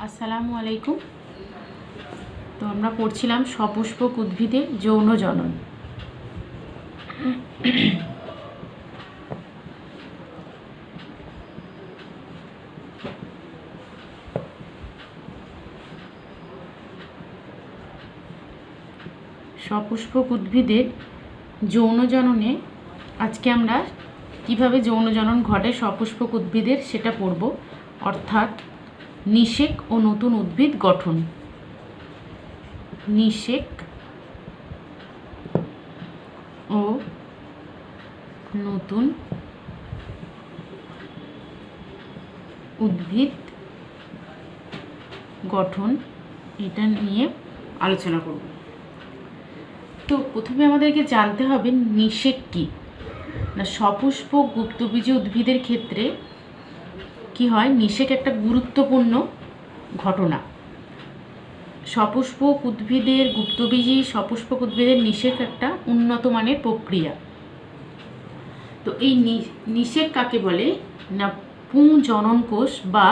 আসসালামু আলাইকুম। তো আমরা পড়ছিলাম সপুষ্পক উদ্ভিদের যৌন জনন। সপুষ্পক উদ্ভিদের যৌন জননে আজকে আমরা কিভাবে যৌন জনন ঘটে সপুষ্পক উদ্ভিদের সেটা পড়ব, অর্থাৎ নিষেক ও নতুন উদ্ভিদ গঠন। নিষেক ও নতুন উদ্ভিদ গঠন, এটা নিয়ে আলোচনা করব। তো প্রথমে আমাদেরকে জানতে হবে নিষেক কী না। সপুষ্পক গুপ্তবীজী উদ্ভিদের ক্ষেত্রে কি হয়, নিষেক একটা গুরুত্বপূর্ণ ঘটনা। সপুষ্পক উদ্ভিদের গুপ্তবীজী সপুষ্পক উদ্ভিদের নিষেক একটা উন্নত মানের প্রক্রিয়া। তো এই নিষেক কাকে বলে না, পুংজনন কোষ বা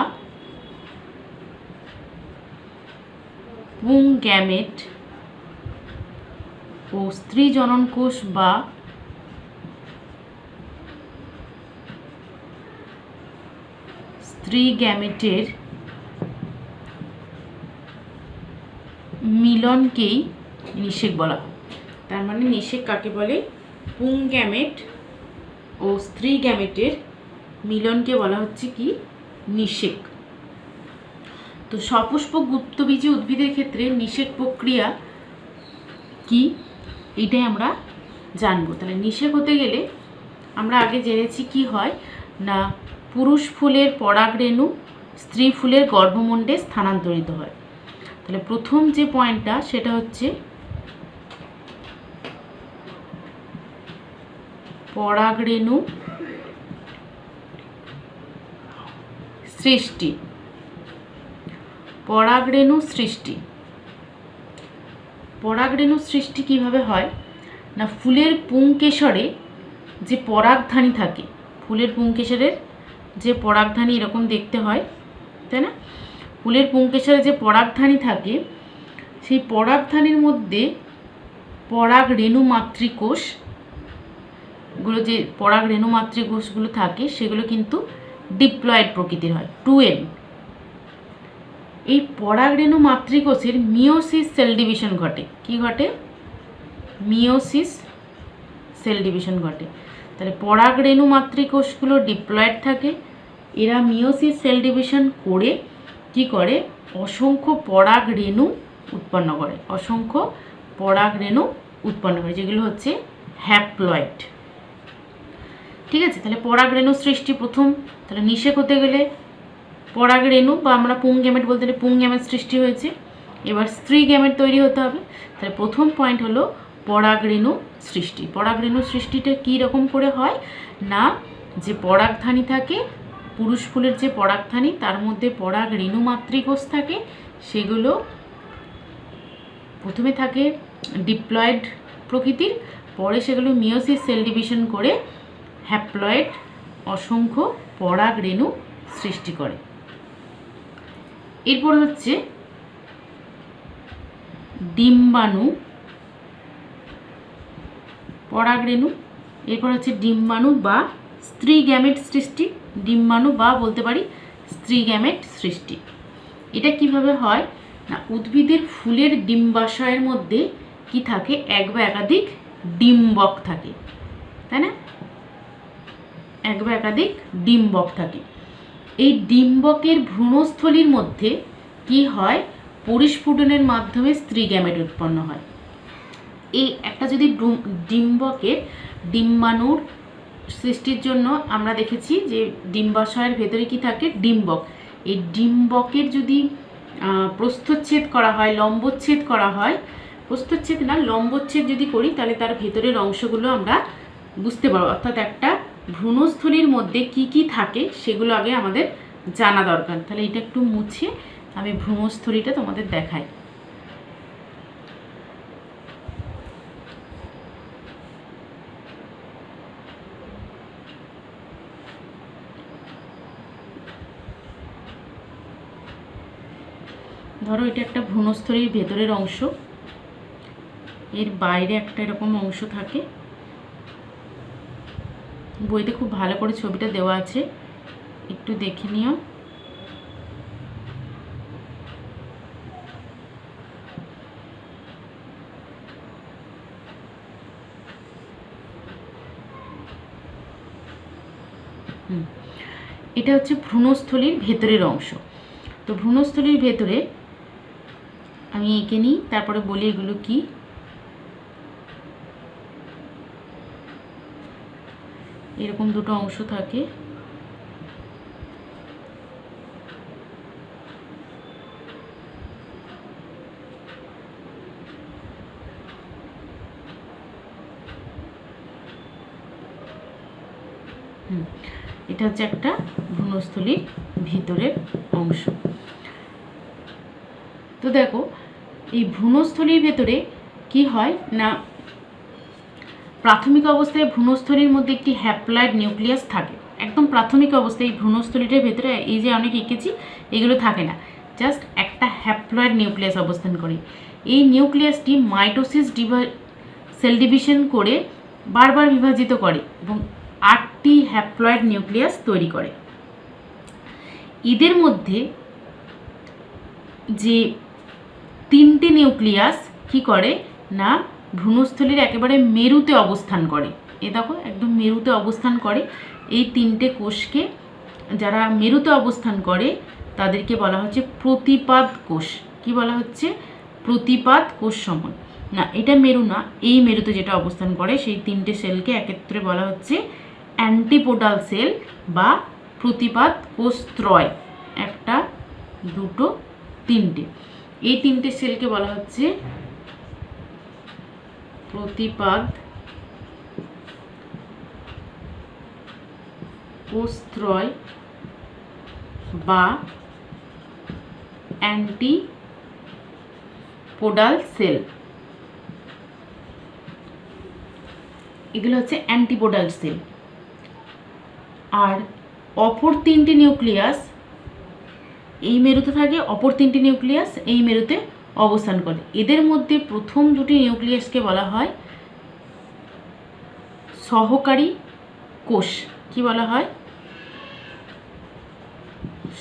পুংগ্যামেট ও স্ত্রী জনন কোষ বা স্ত্রী গ্যামেটের মিলনকেই নিষেক বলা হয়। তার মানে নিষেক কাকে বলে, পুংগ্যামেট ও স্ত্রী গ্যামেটের মিলনকে বলা হচ্ছে কি নিষেক। তো সপুষ্পক গুপ্তবীজী উদ্ভিদের ক্ষেত্রে নিষেক প্রক্রিয়া কি, এটাই আমরা জানবো। তাহলে নিষেক হতে গেলে আমরা আগে জেনেছি কি হয় না, পুরুষ ফুলের পরাগরেণু স্ত্রী ফুলের গর্ভমণ্ডে স্থানান্তরিত হয়। তাহলে প্রথম যে পয়েন্টটা সেটা হচ্ছে পরাগরেণু সৃষ্টি। পরাগরেণু সৃষ্টি, পরাগরেণু সৃষ্টি কিভাবে হয় না, ফুলের পুংকেশরে যে পরাগধানী থাকে, ফুলের পুংকেশরের যে পরাগধানী এরকম দেখতে হয়, তাই না? ফুলের পুংকেশরে যে পরাগধানী থাকে, সেই পরাগধানীর মধ্যে পরাগরেণু মাতৃকোষগুলো, যে পরাগরেণু মাতৃকোষগুলো থাকে সেগুলো কিন্তু ডিপ্লয়েড প্রকৃতির হয়, 2N। এই পরাগরেণু মাতৃকোষের মিওসিস সেল ডিভিশন ঘটে। কি ঘটে? মিওসিস সেল ডিভিশন ঘটে। তাহলে পরাগরেণু মাতৃকোষগুলো ডিপ্লয়েড থাকে, এরা মিওসিস সেল ডিভিশন করে কি করে, অসংখ্য পরাগরেণু উৎপন্ন করে, অসংখ্য পরাগরেণু উৎপন্ন করে, যেগুলো হচ্ছে হ্যাপ্লয়েড। ঠিক আছে, তাহলে পরাগরেণু সৃষ্টি প্রথম। তাহলে নিষেক হতে গেলে পরাগরেণু বা আমরা পুংগ্যামেট বলতে গেলে পুংগ্যামেট সৃষ্টি হয়েছে, এবার স্ত্রী গ্যামেট তৈরি হতে হবে। তাহলে প্রথম পয়েন্ট হলো পরাগরেণু সৃষ্টি। পরাগরেণু সৃষ্টিটা কী রকম করে হয় না, যে পরাগধানী থাকে, পুরুষ ফুলের যে পরাগধানী তার মধ্যে পরাগরেণু মাতৃকোষ থাকে, সেগুলো প্রথমে থাকে ডিপ্লয়েড প্রকৃতির, পরে সেগুলো মিওসিস সেল ডিভিশন করে হ্যাপ্লয়েড অসংখ্য পরাগরেণু সৃষ্টি করে। এরপর হচ্ছে ডিম্বাণু, পরাগরেণু, এরপর হচ্ছে ডিম্বাণু বা স্ত্রী গ্যামেট সৃষ্টি। ডিম্বাণু বা বলতে পারি স্ত্রী গ্যামেট সৃষ্টি। এটা কিভাবে হয় না, উদ্ভিদের ফুলের ডিম্বাশয়ের মধ্যে কি থাকে, এক বা একাধিক ডিম্বক থাকে, তাই না? এক বা একাধিক ডিম্বক থাকে। এই ডিম্বকের ভ্রূণস্থলীর মধ্যে কি হয়, পরিস্ফুটনের মাধ্যমে স্ত্রী গ্যামেট উৎপন্ন হয়। এই একটা যদি ডিম্বকের ডিম্বাণুর সৃষ্টির জন্য আমরা দেখেছি যে ডিম্বাশয়ের ভেতরে কি থাকে, ডিম্বক। এই ডিম্বকের যদি প্রস্থচ্ছেদ করা হয়, লম্বচ্ছেদ করা হয়, প্রস্থচ্ছেদ না লম্বচ্ছেদ যদি করি, তাহলে তার ভেতরের অংশগুলো আমরা বুঝতে পারবো। অর্থাৎ একটা ভ্রূণস্থলীর মধ্যে কি কি থাকে সেগুলো আগে আমাদের জানা দরকার। তাহলে এটা একটু মুছে আমি ভ্রূণস্থলীটা তোমাদের দেখাই। ধরো এটা একটা ভ্রূণস্থলীর ভেতরের অংশ, এর বাইরে একটা এরকম অংশ থাকে। বইতে খুব ভালো করে ছবিটা দেওয়া আছে, একটু দেখে নিও। এটা হচ্ছে ভ্রূণস্থলীর ভেতরের অংশ। তো ভ্রূণস্থলীর ভেতরে আমি এঁকে নিই, তারপরে বলি এগুলো কি। এরকম দুটো অংশ থাকে, এটা হচ্ছে একটা ভ্রূণস্থলীর ভিতরের অংশ। তো দেখো এই ভ্রূণস্থলীর ভেতরে কি হয় না, প্রাথমিক অবস্থায় ভ্রূণস্থলীর মধ্যে একটি হ্যাপ্লয়েড নিউক্লিয়াস থাকে। একদম প্রাথমিক অবস্থায় এই ভ্রূণস্থলীটার ভেতরে এই যে অনেক এঁকেছি এগুলো থাকে না, জাস্ট একটা হ্যাপ্লয়েড নিউক্লিয়াস অবস্থান করে। এই নিউক্লিয়াসটি মাইটোসিস সেল ডিভিশন করে বারবার বিভাজিত করে এবং 8টি হ্যাপ্লয়েড নিউক্লিয়াস তৈরি করে। এদের মধ্যে যে 3টে নিউক্লিয়াস কি করে না ভ্রূণস্থলীর একেবারে মেরুতে অবস্থান করে। এ দেখো একদম মেরুতে অবস্থান করে। এই 3টে কোষকে যারা মেরুতে অবস্থান করে তাদেরকে বলা হচ্ছে প্রতিপাদ কোষ। কি বলা হচ্ছে? প্রতিপাদ কোষ সমূহ। না, এটা মেরু না, এই মেরুতে যেটা অবস্থান করে সেই 3টে সেলকে একত্রে বলা হচ্ছে অ্যান্টিপোডাল সেল বা প্রতিপাদ কোষ ত্রয়। একটা, দুটো, 3টে। এই 3টে সেলকে বলা হচ্ছে প্রতিপাদ কোষ ত্রয় বা অ্যান্টিপোডাল সেল। এগুলো হচ্ছে অ্যান্টিপোডাল সেল। আর অপর 3টে নিউক্লিয়াস এই মেরুতে থাকে, অপর 3টে নিউক্লিয়াস এই মেরুতে অবস্থান করে। এদের মধ্যে প্রথম দুটি নিউক্লিয়াসকে বলা হয় সহকারী কোষ। কি বলা হয়?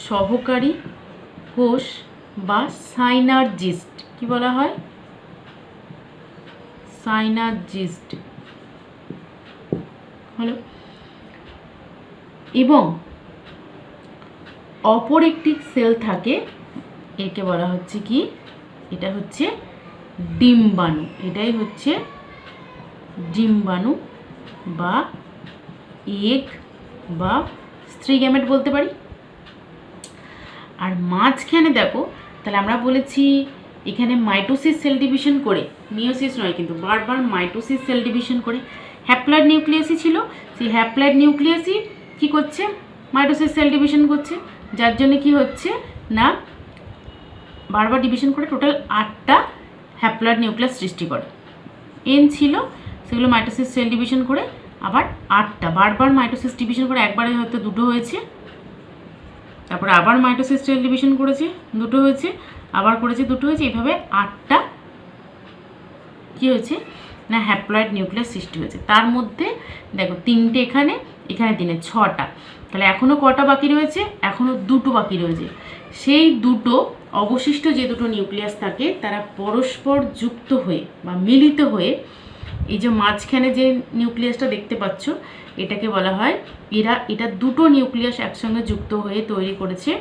সহকারী কোষ বা সাইনার্জিস্ট। কি বলা হয়? সাইনার্জিস্ট হলো। এবং অপর একটি সেল থাকে, একে বলা হচ্ছে কি, এটা হচ্ছে ডিম্বাণু। এটাই হচ্ছে ডিম্বাণু বা এগ বা স্ত্রী গ্যামেট বলতে পারি। আর মাঝখানে দেখো, তাহলে আমরা বলেছি এখানে মাইটোসিস সেল ডিভিশন করে, মিওসিস নয় কিন্তু, বারবার মাইটোসিস সেল ডিভিশন করে হ্যাপ্লয়েড নিউক্লিয়াসই ছিল। সেই হ্যাপ্লয়েড নিউক্লিয়াসই কি করছে? মাইটোসিস সেল ডিভিশন করছে, যার জন্য কি হচ্ছে না বারবার ডিভিশন করে টোটাল 8টা হ্যাপ্লয়েড নিউক্লিয়াস সৃষ্টি করে। এন ছিল, সেগুলো মাইটোসিস সেল ডিভিশন করে আবার 8টা, বারবার মাইটোসিস ডিভিশন করে, একবারে হয়তো 2টো হয়েছে, তারপরে আবার মাইটোসিস সেল ডিভিশন করেছে, 2টো হয়েছে, আবার করেছে, 2টো হয়েছে, এইভাবে 8টা কি হয়েছে না হ্যাপ্লয়েড নিউক্লিয়াস সৃষ্টি হয়েছে। তার মধ্যে দেখো 3টে এখানে, এখানে 3, 6টা। তাহলে এখনও কটা বাকি রয়েছে? এখনও 2টো বাকি রয়েছে। সেই 2টো অবশিষ্ট যে 2টো নিউক্লিয়াস থাকে তারা পরস্পর যুক্ত হয়ে বা মিলিত হয়ে এই যে মাঝখানে যে নিউক্লিয়াসটা দেখতে পাচ্ছ এটাকে বলা হয়, এটা 2টো নিউক্লিয়াস একসঙ্গে যুক্ত হয়ে তৈরি করেছে,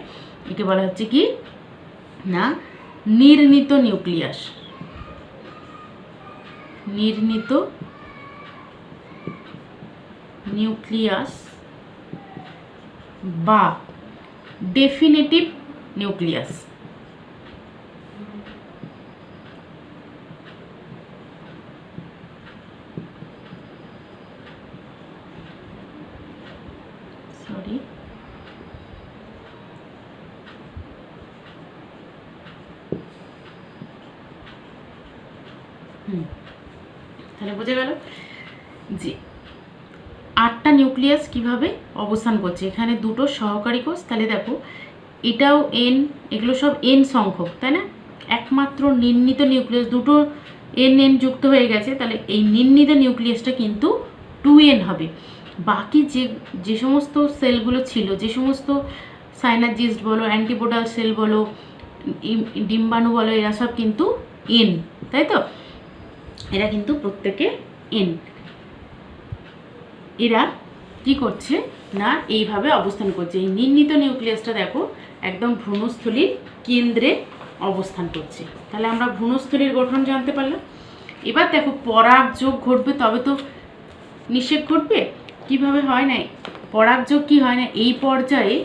একে বলা হচ্ছে কি না নির্ণীত নিউক্লিয়াস। নির্ণীত নিউক্লিয়াস বা ডেফিনেটিভ নিউক্লিয়াস। সরি, তাহলে বোঝা গেল যে 8টা নিউক্লিয়াস কিভাবে অবস্থান করছে। এখানে 2টো সহকারী কোষ, তাহলে দেখো এটাও এন, এগুলো সব এন সংখ্যক, তাই না? একমাত্র নির্ণীত নিউক্লিয়াস দুটো এন এন যুক্ত হয়ে গেছে, তাহলে এই নির্ণীত নিউক্লিয়াসটা কিন্তু 2n হবে। বাকি যে যে সমস্ত সেলগুলো ছিল, যে সমস্ত সাইনাজিস্ট বলো, অ্যান্টিপোডাল সেল বলো, ডিম্বাণু বলো, এরা সব কিন্তু এন, তাই তো? এরা কিন্তু প্রত্যেকে এন। এরা কি করছে না এইভাবে অবস্থান করছে। এই নির্ণীত নিউক্লিয়াসটা দেখো একদম ভ্রূণস্থলীর কেন্দ্রে অবস্থান করছে। তাহলে আমরা ভ্রূণস্থলীর গঠন জানতে পারলাম। এবার দেখো পরাগযোগ ঘটবে তবে তো নিষেক ঘটবে। কিভাবে হয় না পরাগযোগ, কি হয় না এই পর্যায়ে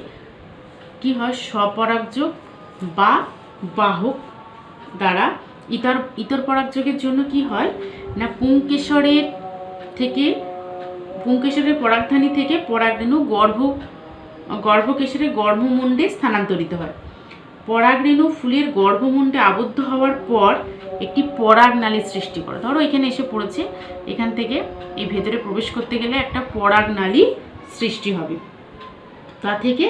কি হয়, স্বপরাগযোগ বা বাহক দ্বারা ইতর পরাগযোগের জন্য কি হয় না পুংকেশরের পরাগধানী থেকে পরাগরেণু গর্ভকেশরের গর্ভমুণ্ডে স্থানান্তরিত হয়। পরাগরেণু ফুলের গর্ভমুণ্ডে আবদ্ধ হওয়ার পর একটি পরাগনালীর সৃষ্টি করে। ধরো এখানে এসে পড়েছে, এখান থেকে এই ভেতরে প্রবেশ করতে গেলে একটা পরাগনালী সৃষ্টি হবে। তা থেকে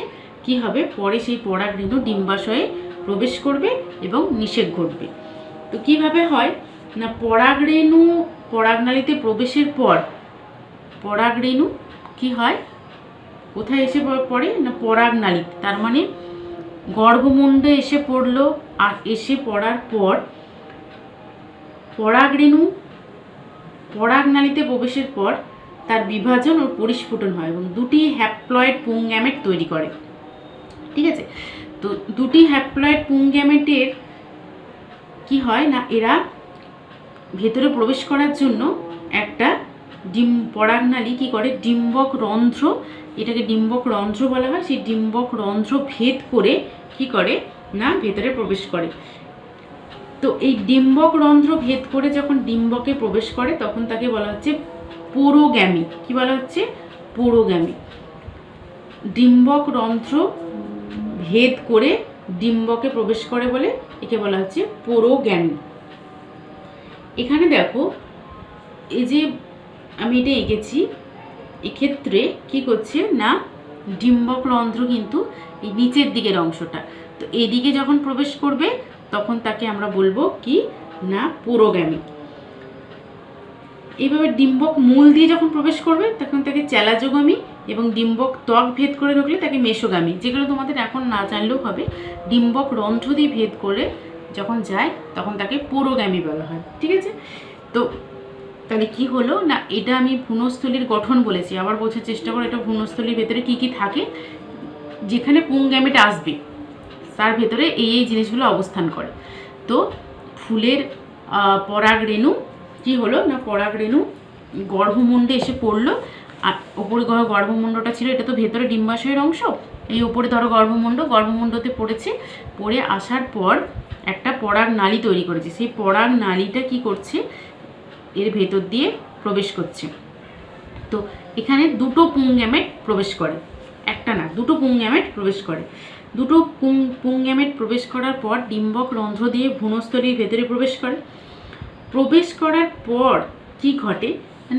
কি হবে, পরে সেই পরাগরেণু ডিম্বাশয়ে প্রবেশ করবে এবং নিষেক ঘটবে। তো কিভাবে হয় না পরাগরেণু পরাগনালীতে প্রবেশের পর পরাগরেণু কি হয়, কোথায় এসে পড়ে না পরাগনালী, তার মানে গর্ভমুণ্ডে এসে পড়লো। আর এসে পড়ার পর পরাগরেণু পরাগনালীতে প্রবেশের পর তার বিভাজন ও পরিস্ফুটন হয় এবং দুটি হ্যাপ্লয়েড পুংগ্যামেট তৈরি করে। ঠিক আছে, তো দুটি হ্যাপ্লয়েড পুংগ্যামেটের কি হয় না এরা ভেতরে প্রবেশ করার জন্য একটা পরাগনালী কি করে, ডিম্বক রন্ধ্র, এটাকে ডিম্বক রন্ধ্র বলা হয়, সেই ডিম্বক রন্ধ্র ভেদ করে কি করে না ভেতরে প্রবেশ করে। তো এই ডিম্বক রন্ধ্র ভেদ করে যখন ডিম্বকে প্রবেশ করে তখন তাকে বলা হচ্ছে পোরোগ্যামি। কি বলা হচ্ছে, পোরোগ্যামি। ডিম্বক রন্ধ্র ভেদ করে ডিম্বকে প্রবেশ করে বলে একে বলা হচ্ছে পোরোগ্যামি। এখানে দেখো এই যে আমি এটা এঁকেছি, এক্ষেত্রে কি করছে না ডিম্বক রন্ধ্র কিন্তু এই নিচের দিকের অংশটা, তো এদিকে যখন প্রবেশ করবে তখন তাকে আমরা বলবো কি না পোরোগ্যামি। এইভাবে ডিম্বক মূল দিয়ে যখন প্রবেশ করবে তখন তাকে চ্যালাজোগামী, এবং ডিম্বক ত্বক ভেদ করে ঢুকলে তাকে মেসোগামী। যেগুলো তোমাদের এখন না জানলেও হবে, ডিম্বক রন্ধ্র দিয়ে ভেদ করে যখন যায় তখন তাকে পোরোগ্যামি বলা হয়। ঠিক আছে, তো তাহলে কি হলো না এটা আমি ভ্রূণস্থলীর গঠন বলেছি, আবার বোঝার চেষ্টা করো এটা ভ্রূণস্থলীর ভেতরে কি কি থাকে। যেখানে পুংগ্যামেট আসবে তার ভেতরে এই জিনিসগুলো অবস্থান করে। তো ফুলের পরাগরেণু কি হলো না পরাগরেণু গর্ভমুণ্ডে এসে পড়লো। আর ওপরে গর্ভমুণ্ডটা ছিল, এটা তো ভেতরে ডিম্বাশয়ের অংশ, এই ওপরে ধরো গর্ভমুণ্ডতে পড়েছে, পড়ে আসার পর একটা পরাগনালী তৈরি করেছে। সেই পরাগনালীটা কি করছে, এর ভেতর দিয়ে প্রবেশ করছে। তো এখানে দুটো পুংগ্যামেট প্রবেশ করে, একটা না দুটো পুংগ্যামেট প্রবেশ করে। দুটো পুংগ্যামেট প্রবেশ করার পর ডিম্বক রন্ধ্র দিয়ে ভ্রূণস্থলীর ভেতরে প্রবেশ করে। প্রবেশ করার পর কি ঘটে,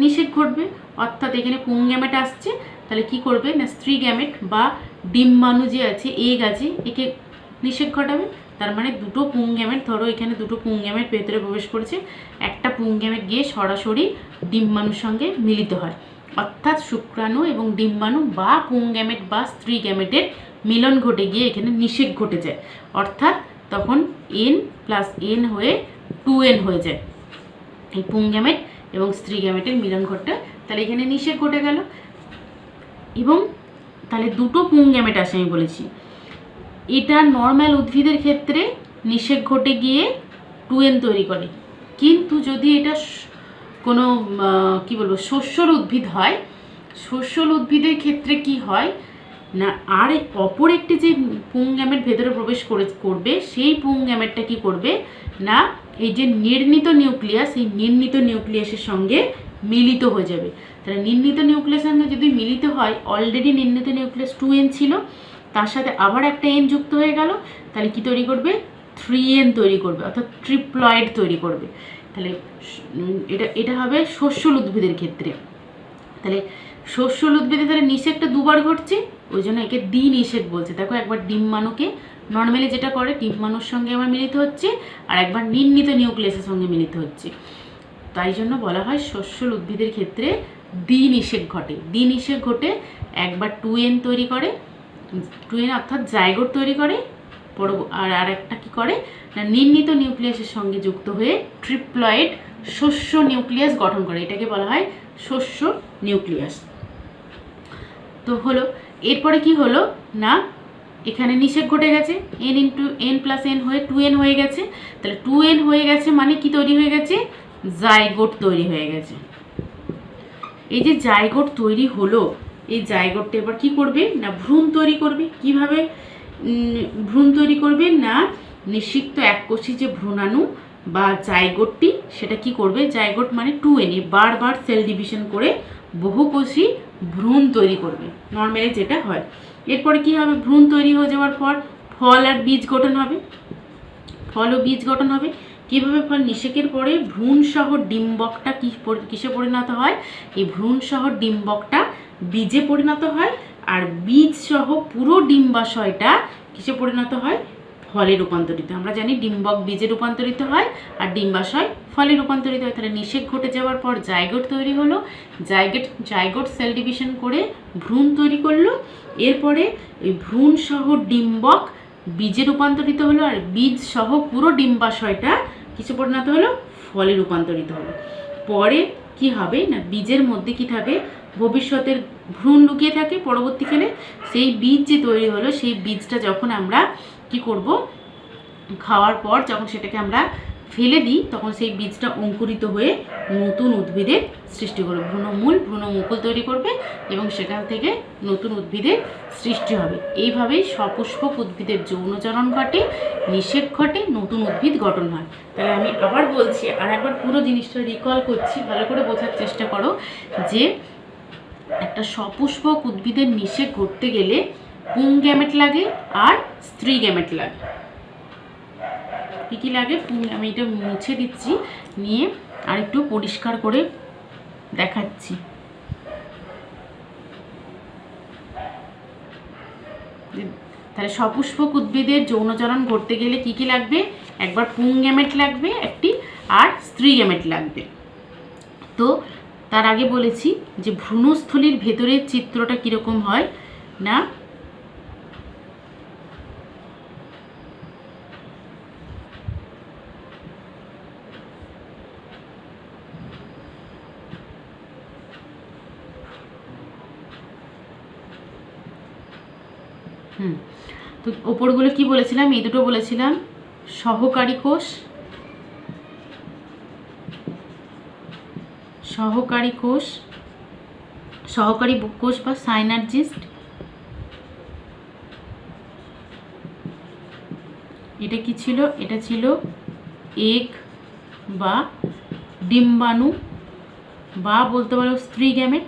নিষেক ঘটবে। অর্থাৎ এখানে পুংগ্যামেট আসছে, তাহলে কি করবে না স্ত্রী গ্যামেট বা ডিম্বাণু যে আছে এগ আছে, একে নিষেক ঘটাবে। তার মানে দুটো পুংগ্যামেট, ধরো এখানে দুটো পুংগ্যামেট ভেতরে প্রবেশ করেছে, একটা পুংগ্যামেট গিয়ে সরাসরি ডিম্বাণুর সঙ্গে মিলিত হয়। অর্থাৎ শুক্রাণু এবং ডিম্বাণু বা পুংগ্যামেট বা স্ত্রী গ্যামেটের মিলন ঘটে গিয়ে এখানে নিষেক ঘটে যায়। অর্থাৎ তখন n+n হয়ে 2n হয়ে যায়। এই পুংগ্যামেট এবং স্ত্রী গ্যামেটের মিলন ঘটে, তাহলে এখানে নিষেক ঘটে গেল। এবং তাহলে দুটো পুংগ্যামেট আসে আমি বলেছি। এটা নর্মাল উদ্ভিদের ক্ষেত্রে নিষেক ঘটে গিয়ে 2n তৈরি করে, কিন্তু যদি এটা কোনো কি বলবো শস্যল উদ্ভিদ হয়, শস্যল উদ্ভিদের ক্ষেত্রে কি হয় না আর অপর একটি যে পুংগ্যামেট ভেতরে প্রবেশ করবে সেই পুংগ্যামেটটা কি করবে না এই যে নির্ণীত নিউক্লিয়াস, এই নির্ণীত নিউক্লিয়াসের সঙ্গে মিলিত হয়ে যাবে। তাহলে নির্ণীত নিউক্লিয়াসের সঙ্গে যদি মিলিত হয়, অলরেডি নির্ণীত নিউক্লিয়াস 2n ছিল, তার সাথে আবার একটা n যুক্ত হয়ে গেল, তাহলে কি তৈরি করবে 3n তৈরি করবে, অর্থাৎ ট্রিপ্লয়েড তৈরি করবে। তাহলে এটা হবে শস্যল উদ্ভিদের ক্ষেত্রে। তাহলে শস্যল উদ্ভিদে তাহলে নিষেকটা দুবার ঘটছে, ওই জন্য একে দ্বিনিষেক বলছে। দেখো একবার ডিম্বাণুকে নর্মালি যেটা করে ডিম্বাণুর সঙ্গে আমার মিলিত হচ্ছে, আর একবার নির্ণিত নিউক্লিয়াসের সঙ্গে মিলিত হচ্ছে। তাই জন্য বলা হয় শস্যল উদ্ভিদের ক্ষেত্রে দ্বিনিষেক ঘটে। দ্বিনিষেক ঘটে একবার 2n তৈরি করে, 2n অর্থাৎ জাইগোট তৈরি করে, আর একটা কী করে না নির্ণিত নিউক্লিয়াসের সঙ্গে যুক্ত হয়ে ট্রিপ্লয়েড শস্য নিউক্লিয়াস গঠন করে। এটাকে বলা হয় শস্য নিউক্লিয়াস। তো হলো, এরপরে কি হলো না এখানে নিষেক ঘটে গেছে, n+n হয়ে 2n হয়ে গেছে। তাহলে 2n হয়ে গেছে মানে কি তৈরি হয়ে গেছে? জাইগোট তৈরি হয়ে গেছে। এই যে জাইগোট তৈরি হলো, এই জাইগোটটা এবার কি করবে না ভ্রূণ তৈরি করবে। কিভাবে ভ্রূণ তৈরি করবে না নিষিক্ত এককোষী যে ভ্রূণাণু বা জাইগোটটি সেটা কি করবে, জাইগোট মানে 2n বারবার সেল ডিভিশন করে বহুকোষী ভ্রূণ তৈরি করবে নর্মালি যেটা হয়। এরপরে কি হবে, ভ্রূণ তৈরি হয়ে যাওয়ার পর ফল আর বীজ গঠন হবে। ফল ও বীজ গঠন হবে কীভাবে? ফল নিষেকের পরে ভ্রূণ সহ ডিম্বকটা কিসে পরিণত হয়? এই ভ্রূণ সহ ডিম্বকটা বীজে পরিণত হয়, আর বীজ সহ পুরো ডিম্বাশয়টা কিসে পরিণত হয়? ফলে রূপান্তরিত। আমরা জানি ডিম্বক বীজে রূপান্তরিত হয় আর ডিম্বাশয় ফলে রূপান্তরিত হয়। তাহলে নিষেক ঘটে যাওয়ার পর জাইগোট তৈরি হলো, জাইগোট সেল ডিভিশন করে ভ্রূণ তৈরি করলো। এরপরে এই ভ্রূণ সহ ডিম্বক বীজে রূপান্তরিত হলো, আর বীজ সহ পুরো ডিম্বাশয়টা কিসে পরিণত হলো? ফলে রূপান্তরিত হলো। পরে কি হবে না বীজের মধ্যে কি থাকে? ভবিষ্যতের ভ্রূণ লুকিয়ে থাকে। পরবর্তীকালে সেই বীজ যে তৈরি হলো সেই বীজটা যখন আমরা কি করব, খাওয়ার পর যখন সেটাকে আমরা ফেলে দিই তখন সেই বীজটা অঙ্কুরিত হয়ে নতুন উদ্ভিদের সৃষ্টি করবে। ভ্রূণমুকুল তৈরি করবে এবং সেখান থেকে নতুন উদ্ভিদের সৃষ্টি হবে। এইভাবেই সপুষ্পক উদ্ভিদের যৌনচরণ ঘটে, নিষেক ঘটে, নতুন উদ্ভিদ গঠন হয়। তাহলে আমি আবার বলছি, আর একবার পুরো জিনিসটা রিকল করছি, ভালো করে বোঝার চেষ্টা করো যে একটা সপুষ্পক উদ্ভিদের নিষেক ঘটতে গেলে পুং গ্যামেট লাগে আর স্ত্রী গ্যামেট লাগে। কী লাগে? আমি এটা মুছে দিচ্ছি, নিয়ে আর একটু পরিষ্কার করে দেখাচ্ছি। তাহলে সপুষ্পক উদ্ভিদের যৌনচরণ ঘটতে গেলে কি কি লাগবে? একবার পুং গ্যামেট লাগবে একটি, আর স্ত্রী গ্যামেট লাগবে। তো তার আগে বলেছি যে ভ্রূণস্থলীর ভেতরের চিত্রটা কীরকম হয় না তো ওপরগুলো কি বলেছিলাম? এই দুটো বলেছিলাম সহকারী কোষ, সহকারী কোষ বা সাইনার্জিস্ট। এটা কি ছিল? এটা ছিল এগ বা ডিম্বাণু বা বলতে পারো স্ত্রী গ্যামেট।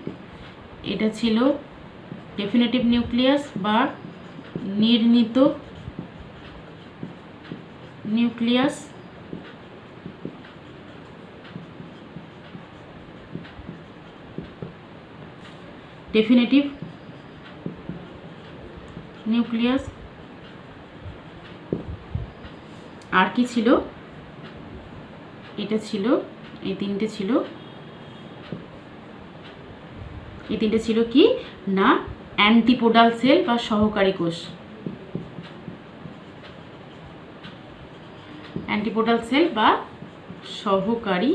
এটা ছিল ডেফিনেটিভ নিউক্লিয়াস বা নির্ণিত নিউক্লিয়াস। Definitive nucleus. আর কি ছিল? এটা ছিল, এই তিনটে ছিল কি না অ্যান্টিপোডাল সেল বা সহকারী কোষ। অ্যান্টিপোডাল সেল বা সহকারী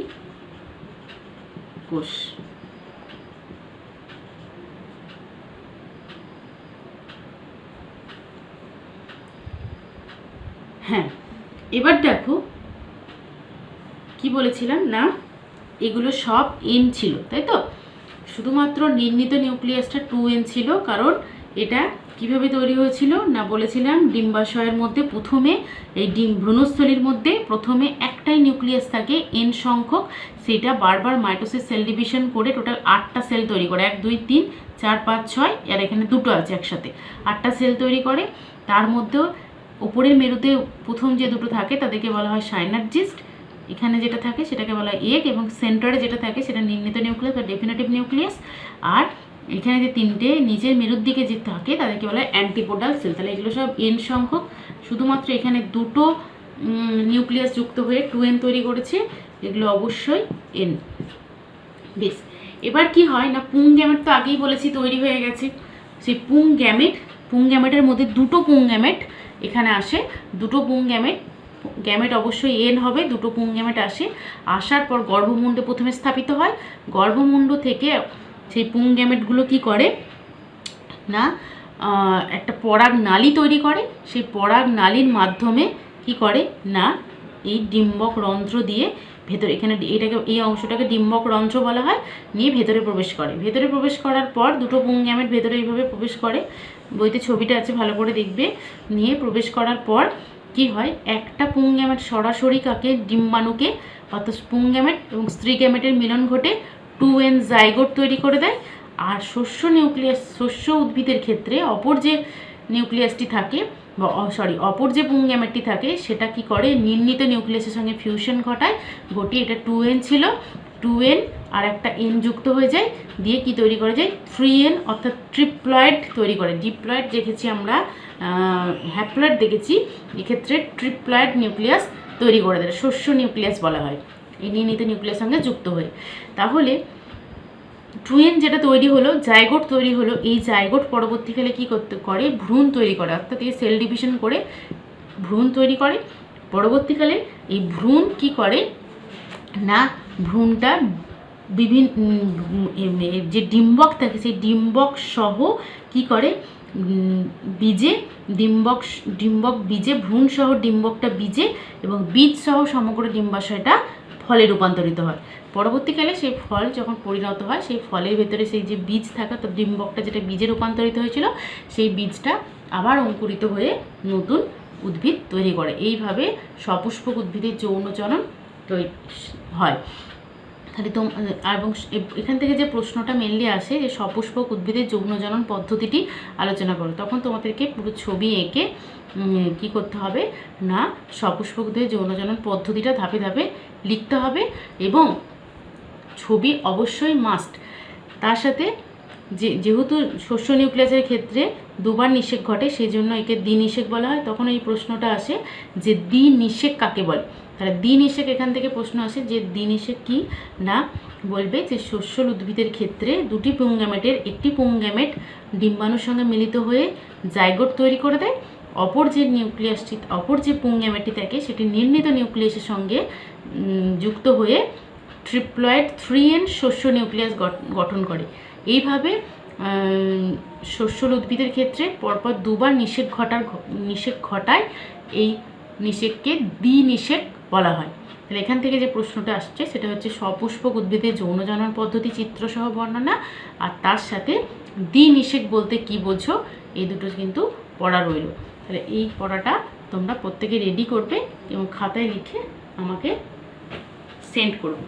কোষ। হ্যাঁ, এবার দেখো কি বলেছিলাম না এগুলো সব এন ছিল, তাই তো? শুধুমাত্র নির্ণিত নিউক্লিয়াসটা 2n ছিল, কারণ এটা কিভাবে তৈরি হয়েছিল না বলেছিলাম ডিম্বাশয়ের মধ্যে প্রথমে এই ভ্রূণস্থলীর মধ্যে প্রথমে একটাই নিউক্লিয়াস থাকে n সংখ্যক, সেটা বারবার মাইটোসিস সেল ডিভিশন করে টোটাল 8টা সেল তৈরি করে, 1 2 3 4 5 6, আর এখানে দুটো আছে একসাথে 8টা সেল তৈরি করে। তার মধ্যে উপরের মেরুতে প্রথম যে দুটো থাকে তাদেরকে বলা হয় সাইনার্জিস্ট, এখানে যেটা থাকে সেটাকে বলা হয় এগ, এবং সেন্টারে যেটা থাকে সেটা নির্ণিত নিউক্লিয়াস বা ডেফিনেটিভ নিউক্লিয়াস। আর এখানে যে তিনটে নিচের মেরুর দিকে যে থাকে তাদেরকে বলা হয় অ্যান্টিপোডাল সেল। তাহলে এগুলো সব এন সংখ্যক, শুধুমাত্র এখানে দুটো নিউক্লিয়াস যুক্ত হয়ে 2n তৈরি করেছে, এগুলো অবশ্যই এন। বেশ, এবার কি হয় না পুং গ্যামেট তো আগেই বলেছি তৈরি হয়ে গেছে। সেই পুং গ্যামেটের মধ্যে দুটো পুং গ্যামেট এখানে আসে, দুটো পুং গ্যামেট অবশ্যই এন হবে, দুটো পুং গ্যামেট আসে। আসার পর গর্ভমুণ্ডে প্রথমে স্থাপিত হয়। গর্ভমুণ্ড থেকে সেই পুং গ্যামেটগুলো কী করে না একটা পরাগ নালী তৈরি করে। সেই পরাগ নালীর মাধ্যমে কি করে না এই ডিম্বক রন্ধ্র দিয়ে ভেতরে, এখানে এই অংশটাকে ডিম্বক রন্ধ্র বলা হয়, নিয়ে ভেতরে প্রবেশ করে। ভেতরে প্রবেশ করার পর দুটো পুং গ্যামেট ভেতরে এইভাবে প্রবেশ করে, বইতে ছবিটা আছে ভালো করে দেখবে। নিয়ে প্রবেশ করার পর কি হয়, একটা পুং গ্যামেট সরাসরি ডিম্বাণুকে অর্থাৎ পুং গ্যামেট এবং স্ত্রী গ্যামেটের মিলন ঘটে 2n জাইগোট তৈরি করে দেয়। আর শস্য উদ্ভিদের ক্ষেত্রে অপর যে নিউক্লিয়াসটি থাকে অপর যে পুং গ্যামেটটি থাকে সেটা কি করে নির্ণীত নিউক্লিয়াসের সঙ্গে ফিউশন ঘটায়, ঘটিয়ে এটা 2n ছিল, 2n আর একটা n যুক্ত হয়ে যায়, দিয়ে কি তৈরি করে যায় 3n অর্থাৎ ট্রিপ্লয়েড তৈরি করে। ডিপ্লয়েড দেখেছি আমরা, হ্যাপ্লয়েড দেখেছি, এক্ষেত্রে ট্রিপ্লয়েড নিউক্লিয়াস তৈরি করে দেয়, শস্য নিউক্লিয়াস বলা হয় এই নির্ণীত নিউক্লিয়াসের সঙ্গে যুক্ত হয়ে। তাহলে 2n যেটা তৈরি হলো, জাইগোট তৈরি হলো, এই জাইগোট পরবর্তীকালে কী করে ভ্রূণ তৈরি করে, অর্থাৎ এই সেল ডিভিশন করে ভ্রূণ তৈরি করে। পরবর্তীকালে এই ভ্রূণ কি করে না ভ্রূণটা যে ডিম্বক থাকে সেই ডিম্বক সহ কি করে ডিম্বক বীজে ভ্রূণ সহ ডিম্বকটা বীজে এবং বীজ সহ সমগ্র ডিম্বাশয়টা ফলে রূপান্তরিত হয়। পরবর্তীকালে সেই ফল যখন পরিণত হয়, সেই ফলের ভেতরে সেই যে বীজ থাকা, তো ডিম্বকটা যেটা বীজে রূপান্তরিত হয়েছিল সেই বীজটা আবার অঙ্কুরিত হয়ে নতুন উদ্ভিদ তৈরি করে। এইভাবে সপুষ্পক উদ্ভিদের যৌনচরণ হয়। তাহলে এবং এখান থেকে যে প্রশ্নটা মেনলি আসে যে সপুষ্পক উদ্ভিদের যৌনজনন পদ্ধতিটি আলোচনা করো, তখন তোমাদেরকে পুরো ছবি এঁকে কি করতে হবে না সপুষ্পক উদ্ভিদের যৌনজনন পদ্ধতিটা ধাপে ধাপে লিখতে হবে, এবং ছবি অবশ্যই মাস্ট। তার সাথে যেহেতু শস্য নিউক্লিয়াসের ক্ষেত্রে দুবার নিষেক ঘটে, সেই জন্য একে দ্বিনিষেক বলা হয়। তখন এই প্রশ্নটা আসে যে দ্বিনিষেক কাকে বলে। তাহলে দ্বিনিষেক এখান থেকে প্রশ্ন আসে যে দ্বিনিষেক কি না বলবে যে শস্য উদ্ভিদের ক্ষেত্রে দুটি পুং গ্যামেটের একটি পুং গ্যামেট ডিম্বাণুর সঙ্গে মিলিত হয়ে জাইগোট তৈরি করে দেয়, অপর যে পুং গ্যামেটটি থাকে সেটি নির্ণীত নিউক্লিয়াসের সঙ্গে যুক্ত হয়ে ট্রিপ্লয়েড 3n শস্য নিউক্লিয়াস গঠন করে। এইভাবে শস্য উদ্ভিদের ক্ষেত্রে পরপর দুবার নিষেক ঘটায়, এই নিষেককে দ্বিনিষেক বলা হয়। তাহলে এখান থেকে যে প্রশ্নটা আসছে সেটা হচ্ছে সপুষ্পক উদ্ভিদের যৌনজনন পদ্ধতি চিত্রসহ বর্ণনা, আর তার সাথে দ্বিনিষেক বলতে কি বোঝো, এই দুটো কিন্তু পড়া রইল। তাহলে এই পড়াটা তোমরা প্রত্যেকে রেডি করবে এবং খাতায় লিখে আমাকে সেন্ড করবে।